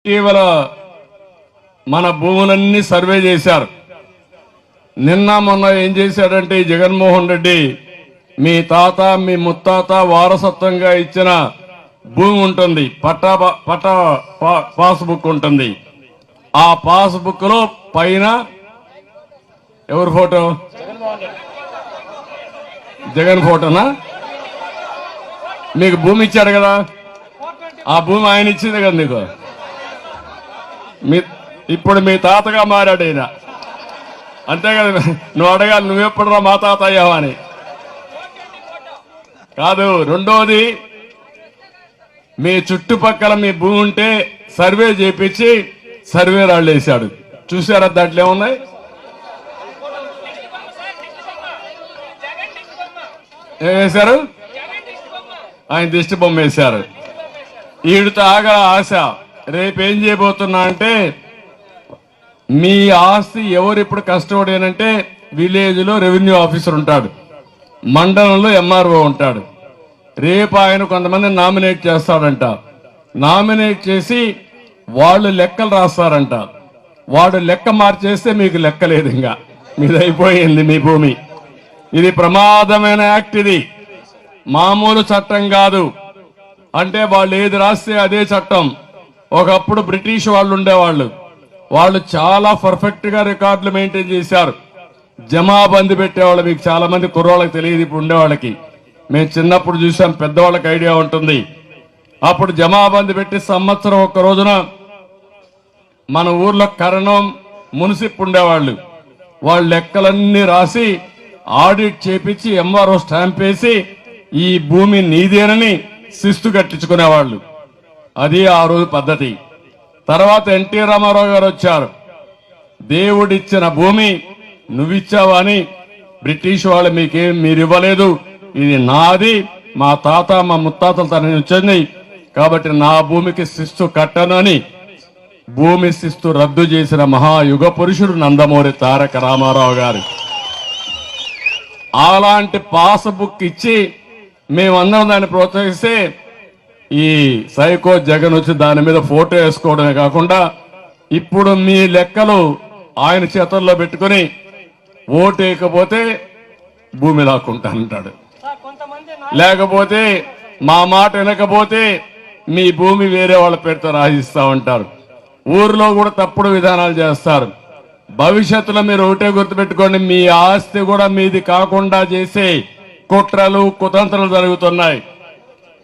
ఇటీవల మన భూములన్నీ సర్వే చేశారు. నిన్న మొన్న ఏం చేశాడంటే జగన్మోహన్ రెడ్డి మీ తాత మీ ముత్తాత వారసత్వంగా ఇచ్చిన భూమి ఉంటుంది, పట్టా పాస్బుక్ ఉంటుంది. ఆ పాస్బుక్ లో పైన ఎవరి ఫోటో? జగన్ ఫోటోనా? మీకు భూమి ఇచ్చాడు కదా, ఆ భూమి ఆయన ఇచ్చింది కదా నీకు. ఇప్పుడు మీ తాతగా మారాడు ఆయన, అంతే కదా. నువ్వు అడగాలి, నువ్వెప్పుడురా మా తాత అయ్యావా అని. కాదు, రెండోది మీ చుట్టుపక్కల మీ భూమి ఉంటే సర్వే చేపించి సర్వే రాళ్ళు వేశాడు. చూసారా దాంట్లో ఏమున్నాయి? ఏం వేశారు? ఆయన దిష్టి బొమ్మ వేశారు. ఈడితో ఆగా ఆశ. రేపేం చేయబోతున్నా అంటే, మీ ఆస్తి ఎవరు ఇప్పుడు కష్టపడేనంటే విలేజ్ లో రెవెన్యూ ఆఫీసర్ ఉంటాడు, మండలంలో ఎంఆర్ఓ ఉంటాడు. రేపు ఆయన కొంతమంది నామినేట్ చేస్తాడంట. నామినేట్ చేసి వాళ్ళు లెక్కలు రాస్తారంట. వాడు లెక్క మార్చేస్తే మీకు లెక్క లేదు, ఇంకా మీది అయిపోయింది మీ భూమి. ఇది ప్రమాదమైన యాక్ట్. ఇది మామూలు చట్టం కాదు. అంటే వాళ్ళు ఏది రాస్తే అదే చట్టం. ఒకప్పుడు బ్రిటిష్ వాళ్ళు ఉండేవాళ్ళు, వాళ్ళు చాలా పర్ఫెక్ట్ గా రికార్డులు మెయింటైన్ చేశారు. జమాబందీ పెట్టేవాళ్ళు. మీకు చాలా మంది కుర్రోళ్ళకి తెలియదు, ఇప్పుడు ఉండేవాళ్ళకి. మేము చిన్నప్పుడు చూసాం, పెద్దవాళ్ళకి ఐడియా ఉంటుంది. అప్పుడు జమాబందీ పెట్టి సంవత్సరం ఒక్క రోజున మన ఊర్లో కరణం మున్సిప్ ఉండేవాళ్ళు. వాళ్ళ లెక్కలన్నీ రాసి ఆడిట్ చేపించి ఎంఆర్ఓ స్టాంప్ వేసి ఈ భూమి నీదేనని శిస్తు కట్టించుకునేవాళ్ళు. అది ఆ రోజు పద్ధతి. తర్వాత ఎన్టీ రామారావు గారు వచ్చారు. దేవుడిచ్చిన భూమి నువ్విచ్చావా అని బ్రిటిష్ వాళ్ళు మీరు ఇవ్వలేదు, ఇది నాది, మా తాత మా ముత్తాతల తన వచ్చింది కాబట్టి నా భూమికి శిస్తు కట్టను అని భూమి శిస్తు రద్దు చేసిన మహాయుగ పురుషుడు నందమూరి తారక రామారావు గారు. అలాంటి పాస్బుక్ ఇచ్చి మేమందరం దాన్ని ప్రోత్సహిస్తే ఈ సైకో జగన్ వచ్చి దాని మీద ఫోటో వేసుకోవడమే కాకుండా ఇప్పుడు మీ లెక్కలు ఆయన చేతుల్లో పెట్టుకుని ఓటు వేయకపోతే భూమి లాక్కుంటానంటాడు, లేకపోతే మా మాట వినకపోతే మీ భూమి వేరే వాళ్ళ పేరుతో రాసిస్తా ఉంటారు. ఊర్లో కూడా తప్పుడు విధానాలు చేస్తారు. భవిష్యత్తులో మీరు ఒకటే గుర్తుపెట్టుకోండి, మీ ఆస్తి కూడా మీది కాకుండా చేసే కుట్రలు కుతంత్రాలు జరుగుతున్నాయి.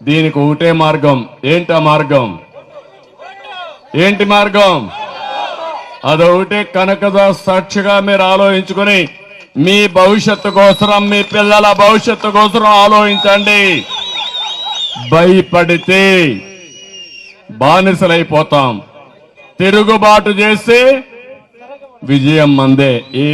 దీనికి ఒకటే మార్గం. ఏంటి ఆ మార్గం? ఏంటి మార్గం? అదొకటే. కనకదాస్ సాక్షిగా మీరు ఆలోచించుకుని మీ భవిష్యత్తు కోసం, మీ పిల్లల భవిష్యత్తు కోసం ఆలోచించండి. భయపడితే బానిసలైపోతాం. తిరుగుబాటు చేస్తే విజయం మందే. ఏ